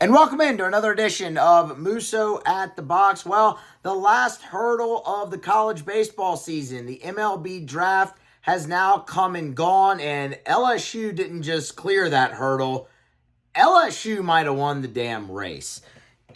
And welcome into another edition of Musso at the Box. Well, the last hurdle of the college baseball season, the MLB Draft, has now come and gone, and LSU didn't just clear that hurdle. LSU might have won the damn race.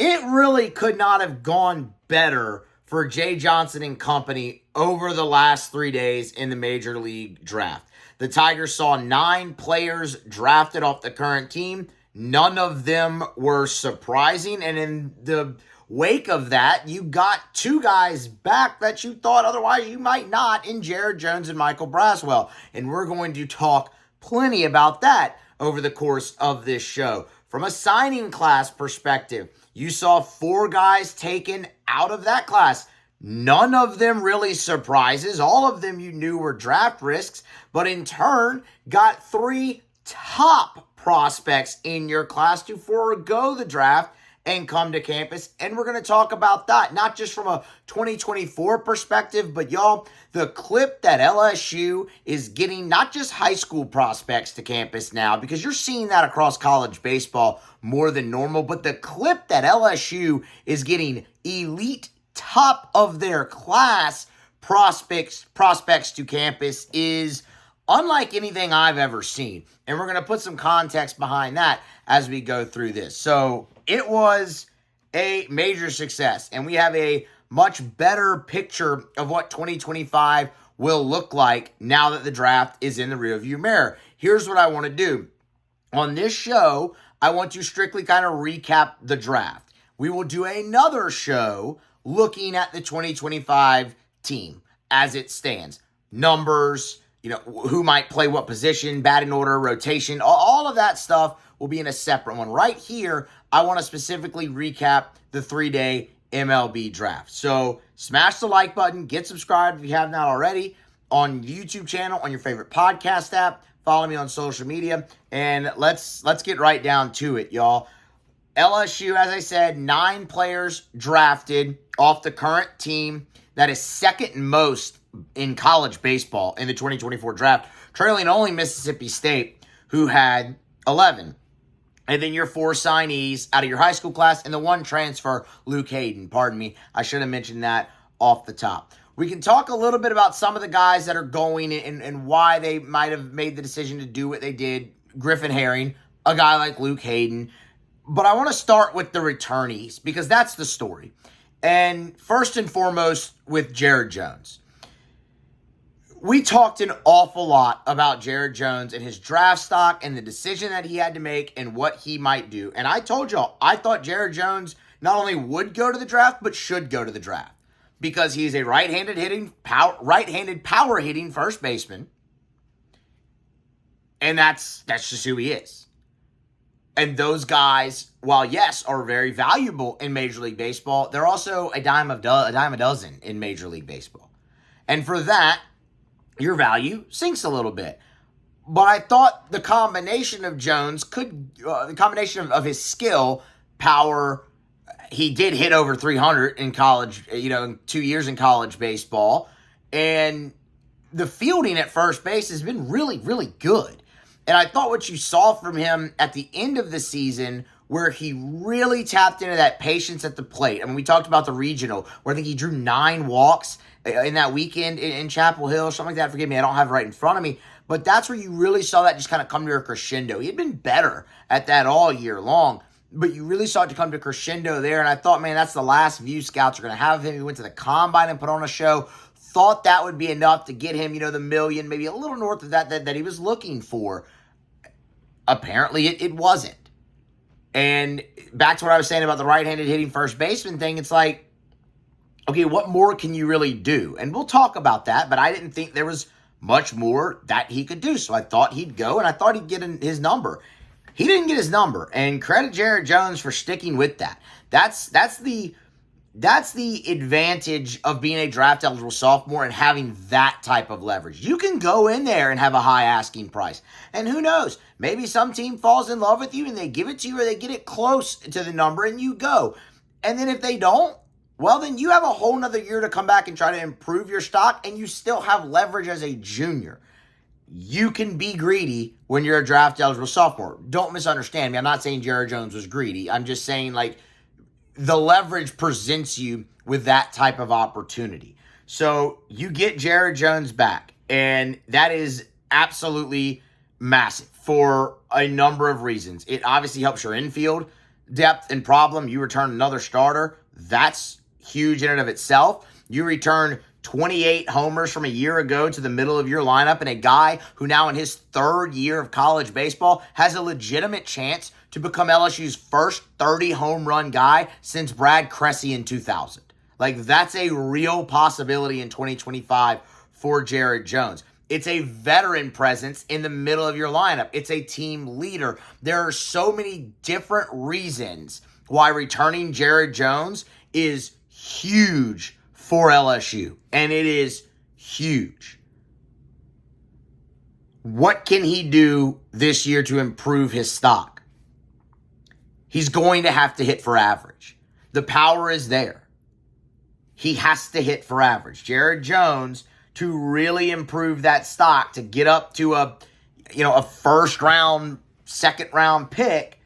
It really could not have gone better for Jay Johnson and company over the last 3 days in the Major League Draft. The Tigers saw 9 players drafted off the current team. None of them were surprising, and in the wake of that, you got 2 guys back that you thought otherwise you might not in Jared Jones and Michael Braswell, and we're going to talk plenty about that over the course of this show. From a signing class perspective, you saw 4 guys taken out of that class. None of them really surprises. All of them you knew were draft risks, but in turn got 3 top prospects in your class to forego the draft and come to campus. And we're going to talk about that, not just from a 2024 perspective, but y'all, the clip that LSU is getting, not just high school prospects to campus now, because you're seeing that across college baseball more than normal, but the clip that LSU is getting elite top of their class prospects to campus is unlike anything I've ever seen. And we're going to put some context behind that as we go through this. So it was a major success, and we have a much better picture of what 2025 will look like now that the draft is in the rearview mirror. Here's what I want to do. On this show, I want to strictly kind of recap the draft. We will do another show looking at the 2025 team as it stands. Numbers, who might play what position, batting order, rotation, all of that stuff will be in a separate one. Right here, I want to specifically recap the 3-day MLB Draft. So smash the like button, get subscribed if you have not already on YouTube channel, on your favorite podcast app. Follow me on social media, and let's get right down to it, y'all. LSU, as I said, 9 players drafted off the current team. That is second most in college baseball in the 2024 draft, trailing only Mississippi State, who had 11. And then your 4 signees out of your high school class and the 1 transfer, Luke Hayden. Pardon me, I should have mentioned that off the top. We can talk a little bit about some of the guys that are going and why they might have made the decision to do what they did. Griffin Herring, a guy like Luke Hayden. But I want to start with the returnees because that's the story. And first and foremost with Jared Jones. We talked an awful lot about Jared Jones and his draft stock and the decision that he had to make and what he might do. And I told y'all, I thought Jared Jones not only would go to the draft, but should go to the draft because he's a right-handed power hitting first baseman. And that's just who he is. And those guys, while yes, are very valuable in Major League Baseball, they're also a dime a dozen in Major League Baseball. And for that, your value sinks a little bit. But I thought the combination of Jones the combination of his skill, power, he did hit over 300 in college, 2 years in college baseball. And the fielding at first base has been really, really good. And I thought what you saw from him at the end of the season where he really tapped into that patience at the plate. I mean, we talked about the regional where I think he drew 9 walks in that weekend in Chapel Hill, something like that. Forgive me, I don't have it right in front of me. But that's where you really saw that just kind of come to a crescendo. He had been better at that all year long, but you really saw it to come to crescendo there. And I thought, man, that's the last view scouts are going to have of him. He went to the combine and put on a show. Thought that would be enough to get him, the million, maybe a little north of that he was looking for. Apparently, it wasn't. And back to what I was saying about the right-handed hitting first baseman thing, it's like, okay, what more can you really do? And we'll talk about that, but I didn't think there was much more that he could do. So I thought he'd go, and I thought he'd get his number. He didn't get his number, and credit Jared Jones for sticking with that. That's the advantage of being a draft-eligible sophomore and having that type of leverage. You can go in there and have a high asking price. And who knows? Maybe some team falls in love with you and they give it to you or they get it close to the number and you go. And then if they don't, well, then you have a whole nother year to come back and try to improve your stock and you still have leverage as a junior. you can be greedy when you're a draft eligible sophomore. Don't misunderstand me. I'm not saying Jared Jones was greedy. I'm just saying, like, the leverage presents you with that type of opportunity. So you get Jared Jones back, and that is absolutely massive for a number of reasons. It obviously helps your infield depth and problem. You return another starter. That's huge in and of itself. You return 28 homers from a year ago to the middle of your lineup, and a guy who now in his third year of college baseball has a legitimate chance to become LSU's first 30 home run guy since Brad Cressy in 2000. Like, that's a real possibility in 2025 for Jared Jones. It's a veteran presence in the middle of your lineup. It's a team leader. There are so many different reasons why returning Jared Jones is huge for LSU, and it is huge. What can he do this year to improve his stock? He's going to have to hit for average. The power is there. He has to hit for average. Jared Jones, to really improve that stock, to get up to a first round, second round pick,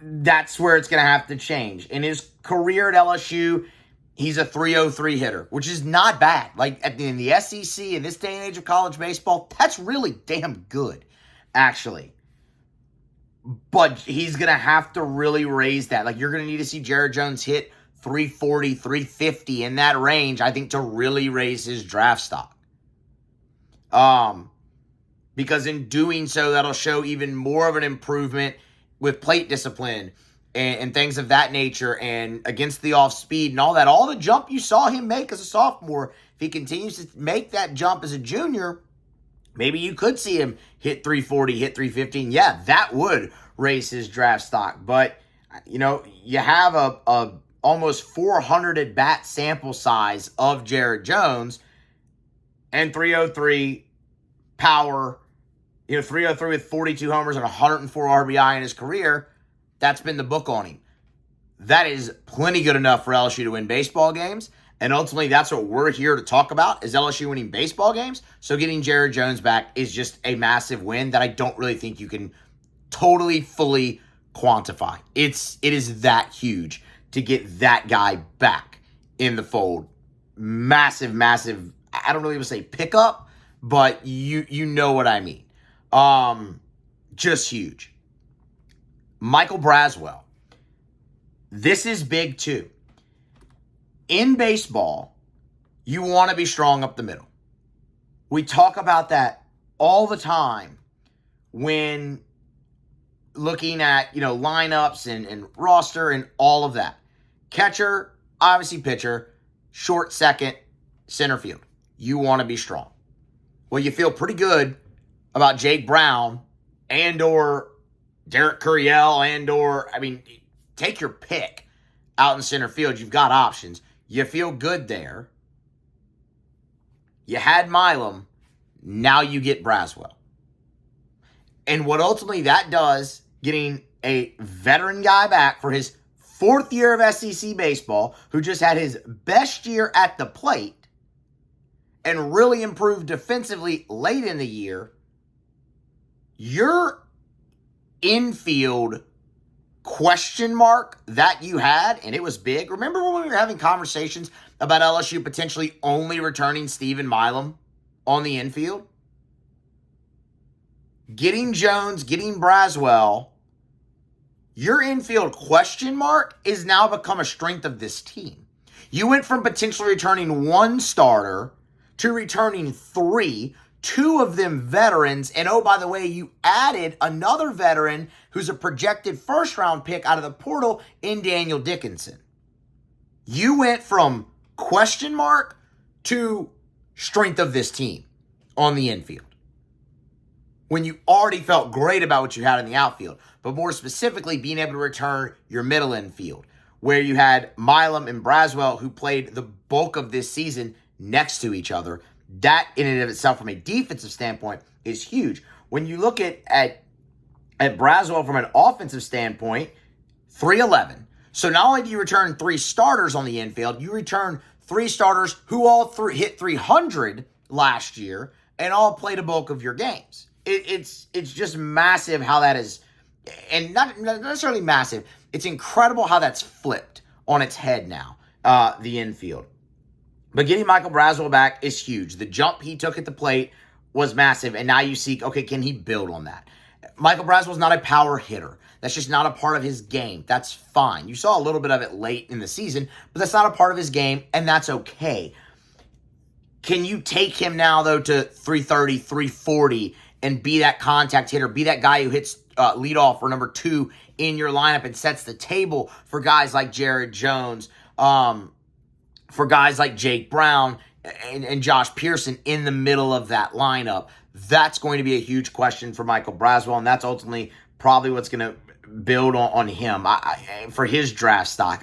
that's where it's going to have to change. In his career at LSU, he's a 303 hitter, which is not bad. Like, in the SEC, in this day and age of college baseball, that's really damn good, actually. But he's going to have to really raise that. Like, you're going to need to see Jared Jones hit 340, 350 in that range, I think, to really raise his draft stock. Because in doing so, that'll show even more of an improvement with plate discipline and things of that nature, and against the off speed and all that. All the jump you saw him make as a sophomore, if he continues to make that jump as a junior, maybe you could see him hit 340, hit 350. And yeah, that would raise his draft stock. But, you have a almost 400 at-bat sample size of Jared Jones, and 303 power, 303 with 42 homers and 104 RBI in his career. That's been the book on him. That is plenty good enough for LSU to win baseball games, and ultimately that's what we're here to talk about, is LSU winning baseball games. So getting Jared Jones back is just a massive win that I don't really think you can totally, fully quantify. It is that huge to get that guy back in the fold. Massive, massive, I don't really even say pickup, but you know what I mean. Just huge. Michael Braswell. This is big too. In baseball, you want to be strong up the middle. We talk about that all the time when looking at, lineups and roster and all of that. Catcher, obviously pitcher, short second, center field. You want to be strong. Well, you feel pretty good about Jake Brown and or Derek Curiel and or, take your pick out in center field. You've got options. You feel good there. You had Milam. Now you get Braswell. And what ultimately that does, getting a veteran guy back for his fourth year of SEC baseball, who just had his best year at the plate and really improved defensively late in the year, your infield question mark that you had, and it was big. Remember when we were having conversations about LSU potentially only returning Stephen Milam on the infield? Getting Jones, getting Braswell, your infield question mark is now become a strength of this team. You went from potentially returning one starter to returning three, two of them veterans, and oh, by the way, you added another veteran who's a projected first-round pick out of the portal in Daniel Dickinson. You went from question mark to strength of this team on the infield, when you already felt great about what you had in the outfield, but more specifically being able to return your middle infield, where you had Milam and Braswell, who played the bulk of this season next to each other. That in and of itself, from a defensive standpoint, is huge. When you look at Braswell from an offensive standpoint, 311. So not only do you return three starters on the infield, you return three starters who all hit 300 last year, and all play the bulk of your games. It's just massive how that is, and not necessarily massive. It's incredible how that's flipped on its head now, the infield. But getting Michael Braswell back is huge. The jump he took at the plate was massive, and now you see, okay, can he build on that? Michael Braswell's not a power hitter. That's just not a part of his game. That's fine. You saw a little bit of it late in the season, but that's not a part of his game, and that's okay. Can you take him now, though, to 330, 340, and be that contact hitter, be that guy who hits leadoff or number 2 in your lineup and sets the table for guys like Jared Jones, for guys like Jake Brown and Josh Pearson in the middle of that lineup? That's going to be a huge question for Michael Braswell, and that's ultimately probably what's going to build on him for his draft stock.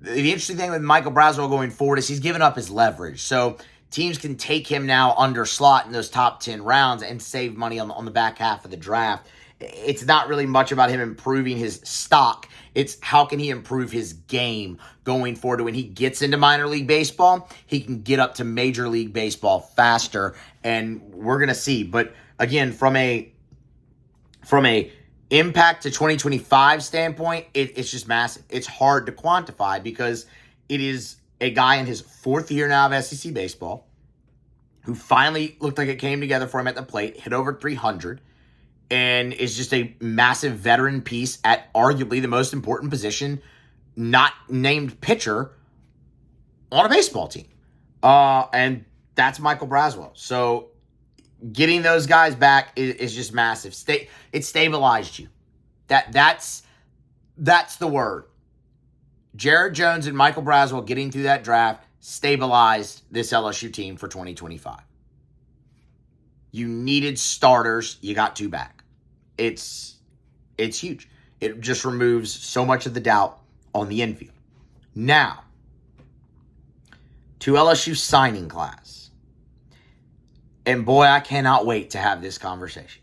The interesting thing with Michael Braswell going forward is he's given up his leverage. So teams can take him now under slot in those top 10 rounds and save money on the back half of the draft. It's not really much about him improving his stock. It's how can he improve his game going forward. When he gets into minor league baseball, he can get up to major league baseball faster, and we're going to see. But again, from a impact to 2025 standpoint, it's just massive. It's hard to quantify because it is a guy in his 4th year now of SEC baseball who finally looked like it came together for him at the plate, hit over 300, and is just a massive veteran piece at arguably the most important position, not named pitcher, on a baseball team. And that's Michael Braswell. So getting those guys back is just massive. It stabilized you. That's the word. Jared Jones and Michael Braswell getting through that draft stabilized this LSU team for 2025. You needed starters. You got 2 back. It's huge. It just removes so much of the doubt on the infield. Now, to LSU signing class. And boy, I cannot wait to have this conversation.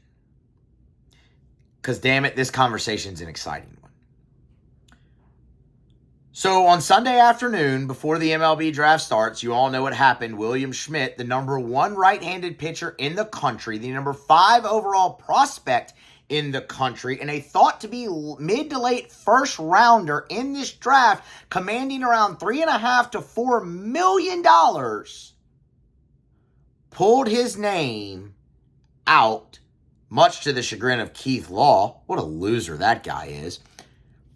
Because damn it, this conversation's an exciting one. So on Sunday afternoon, before the MLB draft starts, you all know what happened. William Schmidt, the number 1 right-handed pitcher in the country, the number 5 overall prospect in the country, and a thought to be mid to late first rounder in this draft, commanding around $3.5 to $4 million, pulled his name out, much to the chagrin of Keith Law. What a loser that guy is.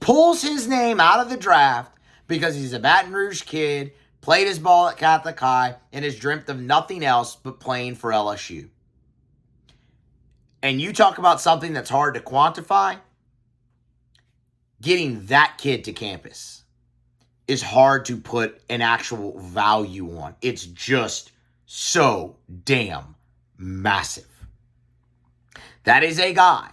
Pulls his name out of the draft because he's a Baton Rouge kid, played his ball at Catholic High, and has dreamt of nothing else but playing for LSU. And you talk about something that's hard to quantify, getting that kid to campus is hard to put an actual value on. It's just so damn massive. That is a guy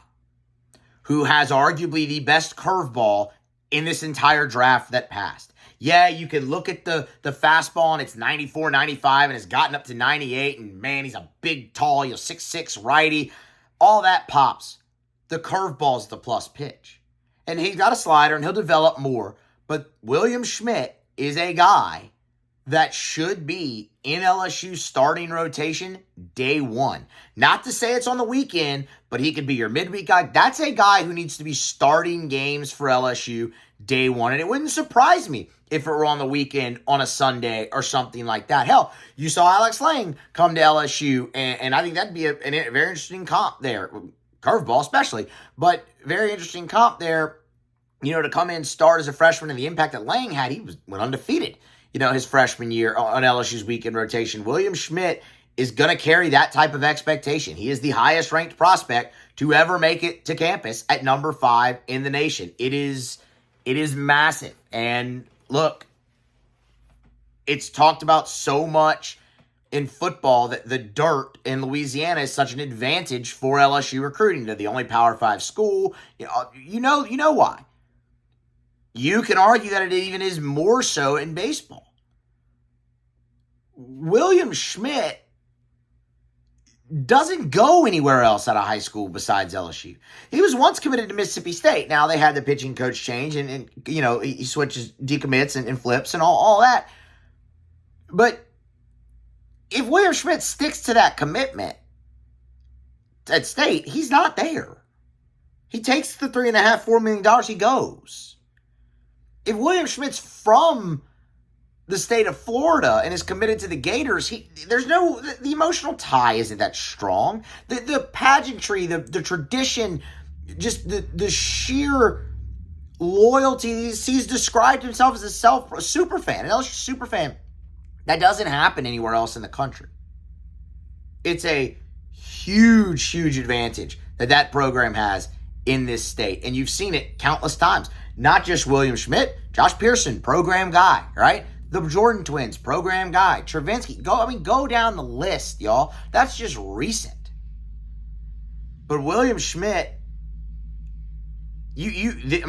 who has arguably the best curveball in this entire draft that passed. Yeah, you can look at the fastball and it's 94, 95 and it's gotten up to 98, and man, he's a big, tall, 6'6" righty. All that pops. The curveball's the plus pitch. And he's got a slider and he'll develop more. But William Schmidt is a guy that should be in LSU's starting rotation day one. Not to say it's on the weekend, but he could be your midweek guy. That's a guy who needs to be starting games for LSU day one. And it wouldn't surprise me if it were on the weekend on a Sunday or something like that. Hell, you saw Alex Lang come to LSU, and I think that'd be a very interesting comp there. Curveball especially, but very interesting comp there, to come in, start as a freshman, and the impact that Lang had. He went undefeated, his freshman year on LSU's weekend rotation. William Schmidt is going to carry that type of expectation. He is the highest ranked prospect to ever make it to campus at number 5 in the nation. It is massive. And look, it's talked about so much in football that the dirt in Louisiana is such an advantage for LSU recruiting. They're the only Power 5 school. You know why. You can argue that it even is more so in baseball. William Schmidt doesn't go anywhere else out of high school besides LSU. He was once committed to Mississippi State. Now they had the pitching coach change, and he switches, decommits and flips and all that. But if William Schmidt sticks to that commitment, at State, he's not there. He takes the $3.5, $4 million, he goes. If William Schmidt's from the state of Florida and is committed to the Gators, the emotional tie isn't that strong. The pageantry, the tradition, just the sheer loyalty. He's described himself as a super fan, an LSU super fan. That doesn't happen anywhere else in the country. It's a huge, huge advantage that program has in this state. And you've seen it countless times. Not just William Schmidt, Josh Pearson, program guy, right? The Jordan twins, program guy. Travinsky, go down the list, y'all. That's just recent. But William Schmidt, let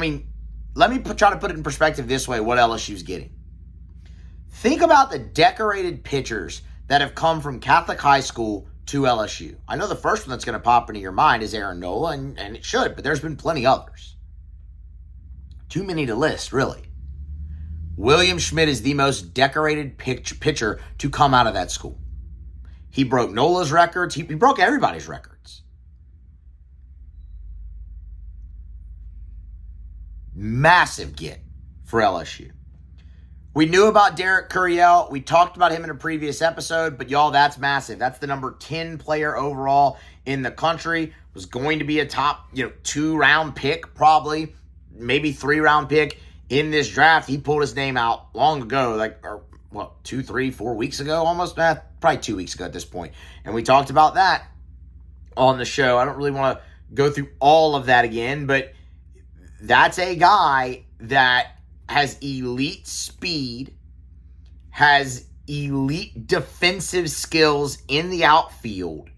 me try to put it in perspective this way, what LSU's getting. Think about the decorated pitchers that have come from Catholic high school to LSU. I know the first one that's going to pop into your mind is Aaron Nola, and it should, but there's been plenty others. Too many to list, really. William Schmidt is the most decorated pitcher to come out of that school. He broke Nola's records. He broke everybody's records. Massive get for LSU. We knew about Derek Curiel. We talked about him in a previous episode, but y'all, that's massive. That's the number 10 player overall in the country. Was going to be a top, 2-round pick, probably, maybe 3-round pick in this draft. He pulled his name out long ago, 2, 3, 4 weeks ago, almost, probably 2 weeks ago at this point. And we talked about that on the show. I don't really want to go through all of that again, but that's a guy that has elite speed, has elite defensive skills in the outfield,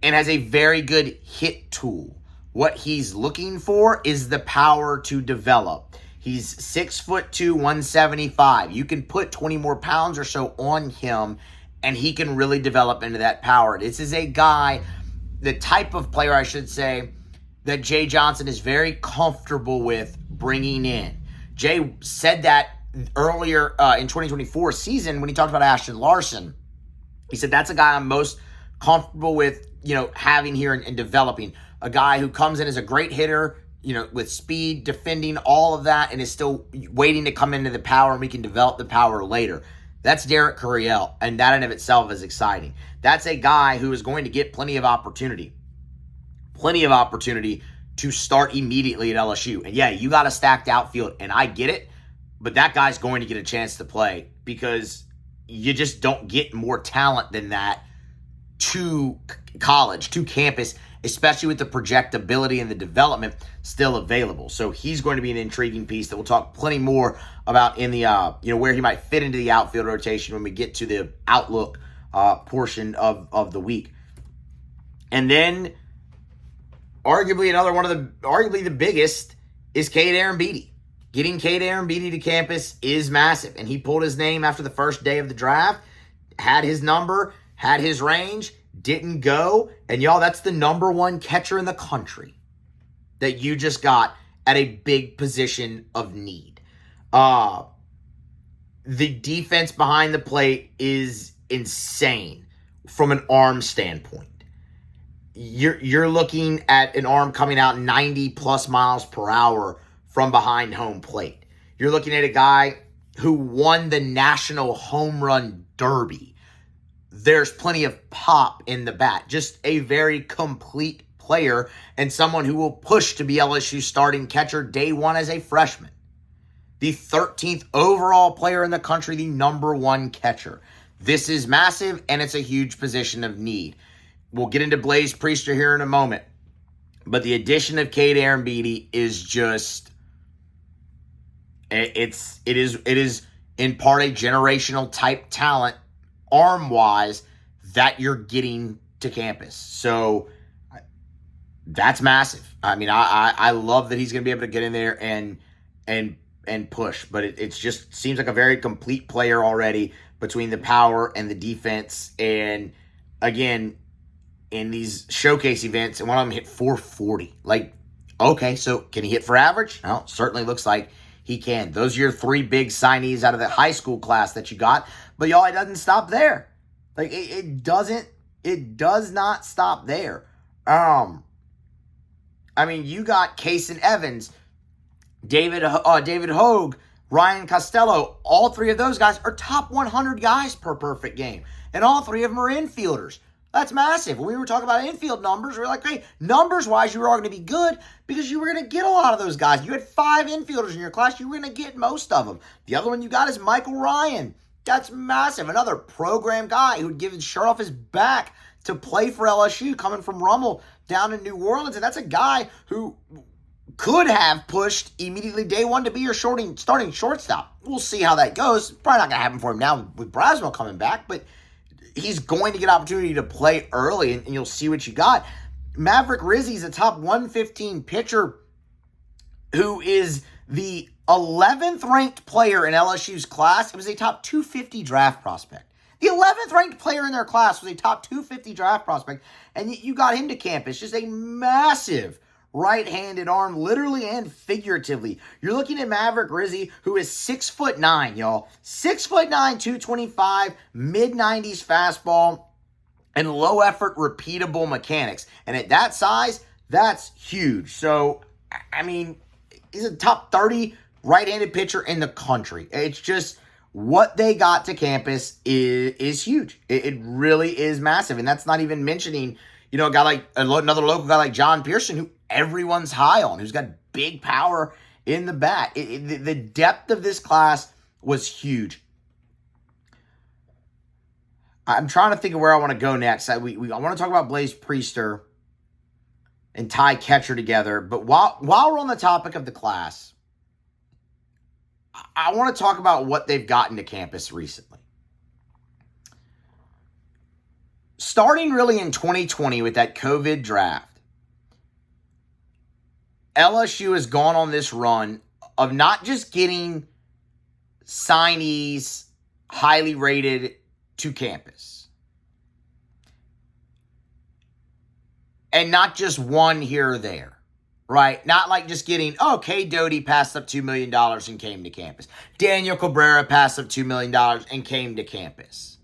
and has a very good hit tool. What he's looking for is the power to develop. He's 6'2", 175. You can put 20 more pounds or so on him, and he can really develop into that power. This is a guy, the type of player, I should say, that Jay Johnson is very comfortable with bringing in. Jay said that earlier in 2024 season when he talked about Ashton Larson. He said, that's a guy I'm most comfortable with, having here and developing. A guy who comes in as a great hitter, with speed, defending, all of that, and is still waiting to come into the power, and we can develop the power later. That's Derek Curiel, and that in of itself is exciting. That's a guy who is going to get plenty of opportunity to start immediately at LSU. And yeah, you got a stacked outfield, and I get it, but that guy's going to get a chance to play because you just don't get more talent than that to college, to campus, especially with the projectability and the development still available. So he's going to be an intriguing piece that we'll talk plenty more about in the, where he might fit into the outfield rotation when we get to the outlook portion of the week. And then arguably the biggest is Cade Arrambide. Getting Cade Arrambide to campus is massive. And he pulled his name after the first day of the draft, had his number, had his range, didn't go. And y'all, that's the number 1 catcher in the country that you just got at a big position of need. The defense behind the plate is insane from an arm standpoint. You're looking at an arm coming out 90 plus miles per hour from behind home plate. You're looking at a guy who won the National Home Run Derby. There's plenty of pop in the bat. Just a very complete player and someone who will push to be LSU's starting catcher day one as a freshman. The 13th overall player in the country, the number 1 catcher. This is massive, and it's a huge position of need. We'll get into Blaze Priester here in a moment. But the addition of Cade Arrambide is just, it is in part a generational type talent, arm-wise, that you're getting to campus. So that's massive. I mean, I love that he's going to be able to get in there and push. But it just seems like a very complete player already between the power and the defense. And again, in these showcase events, and one of them hit 440. Okay, so can he hit for average? Well, certainly looks like he can. Those are your 3 big signees out of the high school class that you got. But y'all, it doesn't stop there. It doesn't It does not stop there. I mean, you got Kason Evans, David Hogue, Ryan Costello. All three of those guys are top 100 guys per perfect game. And all three of them are infielders. That's massive. When we were talking about infield numbers, we were like, hey, numbers-wise, you were all going to be good because you were going to get a lot of those guys. You had 5 infielders in your class. You were going to get most of them. The other one you got is Michael Ryan. That's massive. Another program guy who'd give his shirt off his back to play for LSU, coming from Rummel down in New Orleans. And that's a guy who could have pushed immediately day one to be your starting shortstop. We'll see how that goes. Probably not going to happen for him now with Braswell coming back, but he's going to get opportunity to play early, and you'll see what you got. Maverick Rizzi's a top 115 pitcher who is the 11th ranked player in LSU's class. It was a top 250 draft prospect. The 11th ranked player in their class was a top 250 draft prospect, and you got him to campus. Just a massive right-handed arm, literally and figuratively. You're looking at Maverick Rizzi, who is 6'9", y'all. 6'9", 225, mid-90s fastball, and low-effort, repeatable mechanics. And at that size, that's huge. So, I mean, he's a top 30 right-handed pitcher in the country. It's just what they got to campus is huge. It really is massive. And that's not even mentioning, you know, a guy like another local guy like John Pearson, who everyone's high on, who's got big power in the bat. The depth of this class was huge. I'm trying to think of where I want to go next. I want to talk about Blaze Priester and Ty Ketcher together. But while we're on the topic of the class, I want to talk about what they've gotten to campus recently. Starting really in 2020 with that COVID draft, LSU has gone on this run of not just getting signees highly rated to campus. And not just one here or there, right? Not like just getting, Kay Doty passed up $2 million and came to campus. Daniel Cabrera passed up $2 million and came to campus.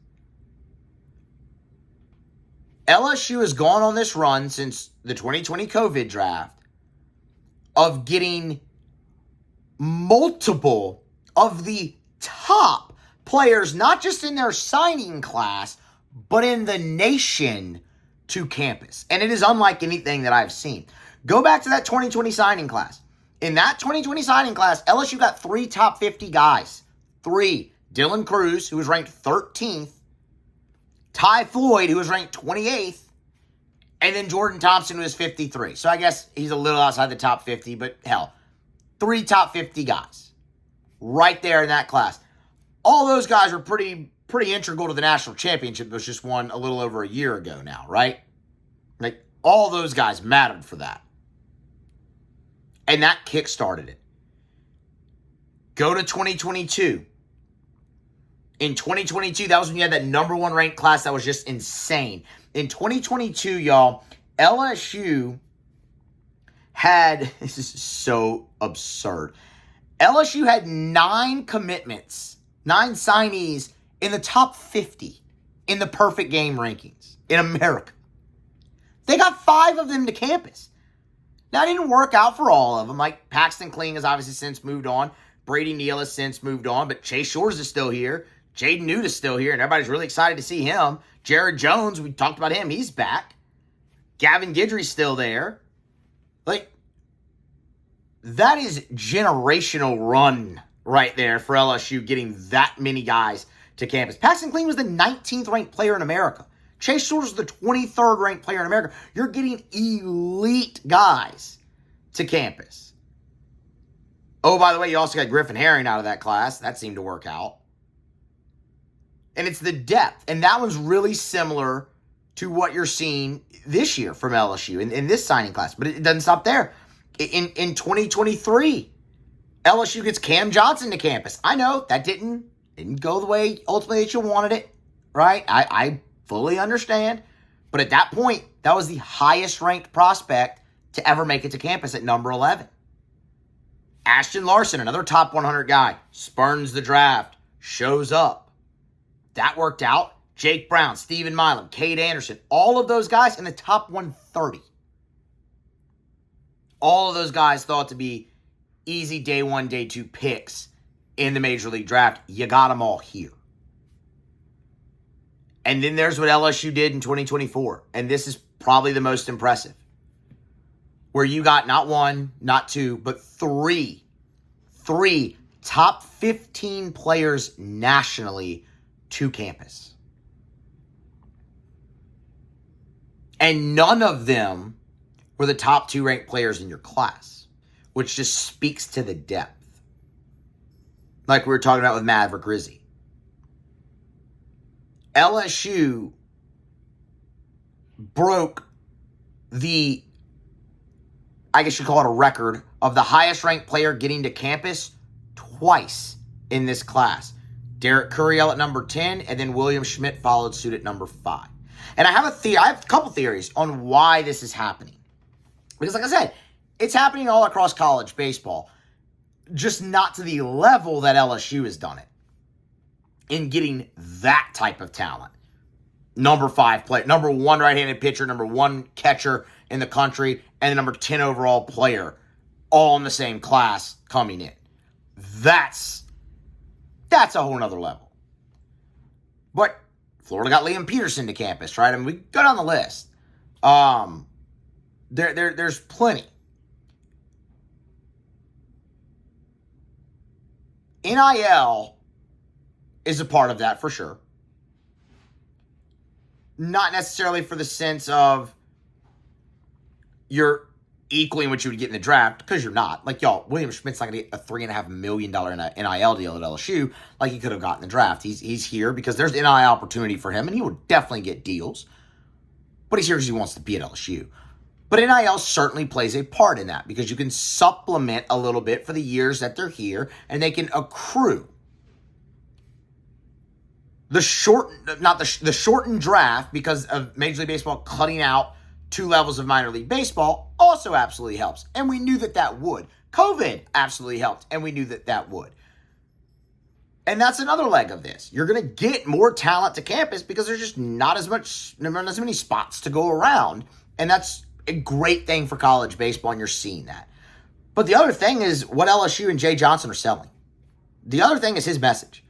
LSU has gone on this run since the 2020 COVID draft of getting multiple of the top players, not just in their signing class, but in the nation to campus. And it is unlike anything that I've seen. Go back to that 2020 signing class. In that 2020 signing class, LSU got 3 top 50 guys. 3. Dylan Cruz, who was ranked 13th. Ty Floyd, who was ranked 28th. And then Jordan Thompson was 53. So I guess he's a little outside the top 50, but hell, 3 top 50 guys right there in that class. All those guys were pretty integral to the national championship that was just won a little over a year ago now, right? Like, all those guys mattered for that. And that kick-started it. Go to 2022. In 2022, that was when you had that number 1 ranked class that was just insane. In 2022, y'all, LSU had, this is so absurd. LSU had 9 commitments, 9 signees in the top 50 in the perfect game rankings in America. They got 5 of them to campus. Now, it didn't work out for all of them. Like, Paxton Kling has obviously since moved on. Brady Neal has since moved on, but Chase Shores is still here. Jaden Newt is still here, and everybody's really excited to see him. Jared Jones, we talked about him. He's back. Gavin Guidry's still there. Like, that is generational run right there for LSU, getting that many guys to campus. Paxton Kling was the 19th ranked player in America. Chase Shores was the 23rd ranked player in America. You're getting elite guys to campus. Oh, by the way, you also got Griffin Herring out of that class. That seemed to work out. And it's the depth. And that one's really similar to what you're seeing this year from LSU in this signing class. But it doesn't stop there. In 2023, LSU gets Cam Johnson to campus. I know that didn't go the way ultimately that you wanted it, right? I fully understand. But at that point, that was the highest ranked prospect to ever make it to campus at number 11. Ashton Larson, another top 100 guy, spurns the draft, shows up. That worked out. Jake Brown, Stephen Milam, Cade Anderson, all of those guys in the top 130. All of those guys thought to be easy day one, day two picks in the Major League Draft. You got them all here. And then there's what LSU did in 2024. And this is probably the most impressive. Where you got not one, not two, but three top 15 players nationally to campus. And none of them were the top 2 ranked players in your class, which just speaks to the depth. Like we were talking about with Maverick Rizzi. LSU broke the, I guess you call it a record, of the highest ranked player getting to campus twice in this class. Derek Curiel at number 10, and then William Schmidt followed suit at number 5. And I have a couple theories on why this is happening. Because like I said, it's happening all across college baseball, just not to the level that LSU has done it in getting that type of talent. Number 5 player, number 1 right-handed pitcher, number 1 catcher in the country, and the number 10 overall player, all in the same class coming in. That's a whole nother level. But Florida got Liam Peterson to campus, right? I mean, we go down the list. There's plenty. NIL is a part of that for sure. Not necessarily for the sense of you're equaling what you would get in the draft, because you're not. Like, y'all, William Schmidt's not going to get a $3.5 million NIL deal at LSU like he could have gotten in the draft. He's here because there's NIL opportunity for him, and he will definitely get deals. But he's here because he wants to be at LSU. But NIL certainly plays a part in that, because you can supplement a little bit for the years that they're here, and they can accrue. The shortened draft, because of Major League Baseball cutting out 2 levels of minor league baseball, also absolutely helps. And we knew that would. COVID absolutely helped, and we knew that would. And that's another leg of this. You're going to get more talent to campus because there's just not as many spots to go around. And that's a great thing for college baseball, and you're seeing that. But the other thing is what LSU and Jay Johnson are selling. The other thing is his message.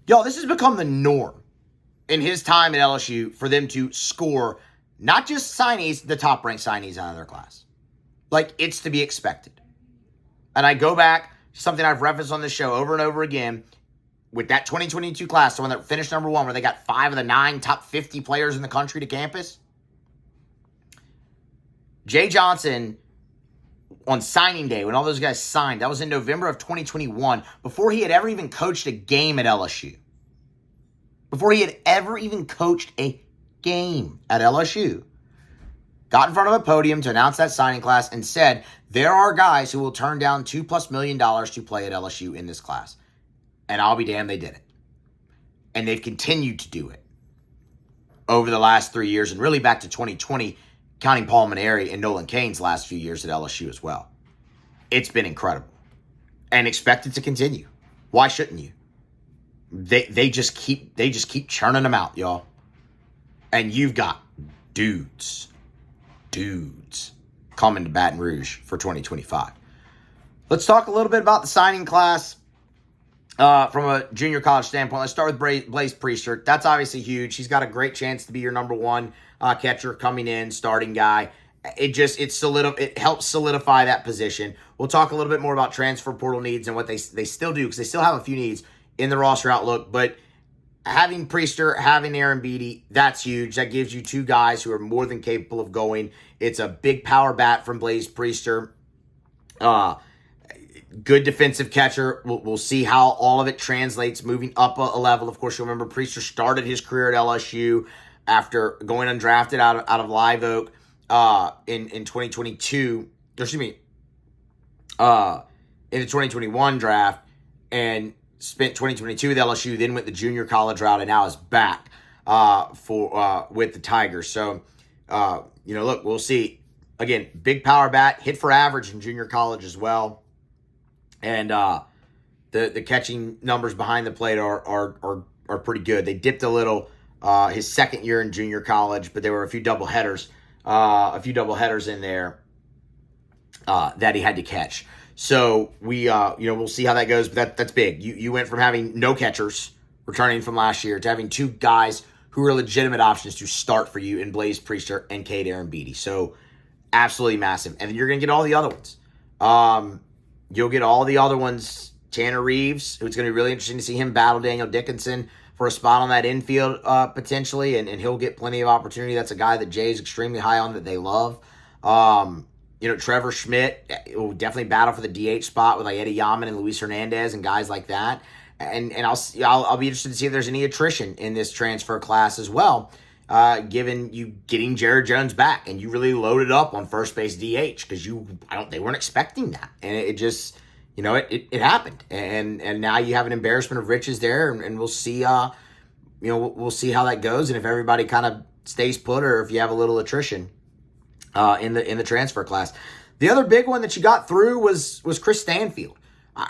Y'all, this has become the norm in his time at LSU for them to score not just signees, the top-ranked signees out of their class. Like, it's to be expected. And I go back to something I've referenced on this show over and over again with that 2022 class, the one that finished number 1, where they got 5 of the 9 top 50 players in the country to campus. Jay Johnson, on signing day, when all those guys signed, that was in November of 2021, before he had ever even coached a game at LSU. Before he had ever even coached a game at LSU. Got in front of a podium to announce that signing class and said, there are guys who will turn down $2+ million to play at LSU in this class. And I'll be damned, they did it. And they've continued to do it over the last 3 years, and really back to 2020, counting Paul Maneri and Nolan Cain's last few years at LSU as well. It's been incredible. And expected to continue. Why shouldn't you? They just keep churning them out, y'all. And you've got dudes coming to Baton Rouge for 2025. Let's talk a little bit about the signing class from a junior college standpoint. Let's start with Blaze Priester. That's obviously huge. He's got a great chance to be your number 1 catcher coming in, starting guy. It helps solidify that position. We'll talk a little bit more about transfer portal needs and what they still do, because they still have a few needs in the roster outlook. But having Priester, having Aaron Beatty, that's huge. That gives you 2 guys who are more than capable of going. It's a big power bat from Blaze Priester. Good defensive catcher. We'll see how all of it translates moving up a level. Of course, you'll remember Priester started his career at LSU after going undrafted out of Live Oak in 2022. Excuse me. In the 2021 draft, and spent 2022 with LSU, then went the junior college route, and now is back with the Tigers. So, look, we'll see. Again, big power bat, hit for average in junior college as well. And the catching numbers behind the plate are pretty good. They dipped a little his second year in junior college, but there were a few double headers in there that he had to catch. So we'll see how that goes, but that's big. You went from having no catchers returning from last year to having two guys who are legitimate options to start for you in Blaze Priester and Cade Beatty. So absolutely massive. And then you're going to get all the other ones. You'll get all the other ones. Tanner Reeves, it's going to be really interesting to see him battle Daniel Dickinson for a spot on that infield potentially, and he'll get plenty of opportunity. That's a guy that Jay's extremely high on, that they love. Trevor Schmidt will definitely battle for the DH spot with like Eddie Yaman and Luis Hernandez and guys like that. And I'll be interested to see if there's any attrition in this transfer class as well, given you getting Jared Jones back and you really loaded up on first base DH because they weren't expecting that, and it just it happened, and now you have an embarrassment of riches there, and we'll see we'll see how that goes, and if everybody kind of stays put or if you have a little attrition in the transfer class. The other big one that you got through was Chris Stanfield.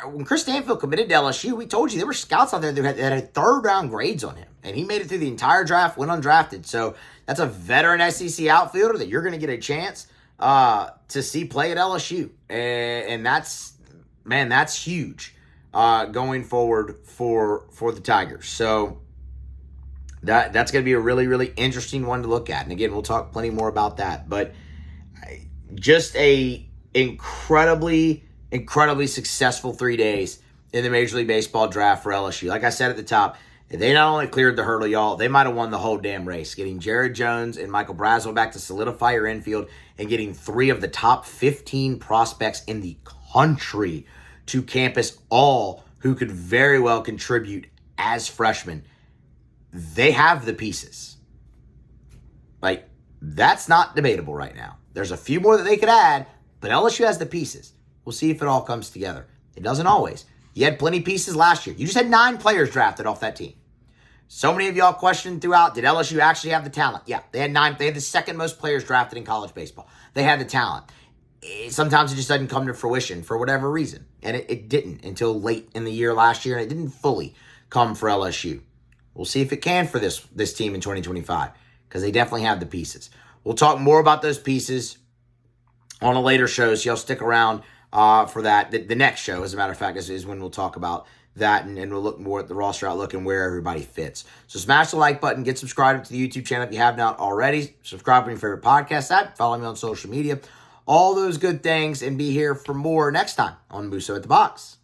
When Chris Stanfield committed to LSU, we told you there were scouts out there that had third-round grades on him, and he made it through the entire draft, went undrafted. So that's a veteran SEC outfielder that you're going to get a chance to see play at LSU, and that's huge going forward for the Tigers. So that's going to be a really, really interesting one to look at. And again, we'll talk plenty more about that, but just a incredibly successful 3 days in the Major League Baseball draft for LSU. Like I said at the top, they not only cleared the hurdle, y'all, they might have won the whole damn race, getting Jared Jones and Michael Braswell back to solidify your infield and getting 3 of the top 15 prospects in the country to campus, all who could very well contribute as freshmen. They have the pieces. Like, that's not debatable right now. There's a few more that they could add, but LSU has the pieces. We'll see if it all comes together. It doesn't always. You had plenty of pieces last year. You just had 9 players drafted off that team. So many of y'all questioned throughout, did LSU actually have the talent? Yeah, they had 9. They had the second most players drafted in college baseball. They had the talent. Sometimes it just doesn't come to fruition for whatever reason. And it didn't until late in the year last year, and it didn't fully come for LSU. We'll see if it can for this team in 2025, because they definitely have the pieces. We'll talk more about those pieces on a later show, so y'all stick around for that. The next show, as a matter of fact, is when we'll talk about that, and we'll look more at the roster outlook and where everybody fits. So smash the like button, get subscribed to the YouTube channel if you have not already. Subscribe on your favorite podcast app, follow me on social media, all those good things, and be here for more next time on Musso at the Box.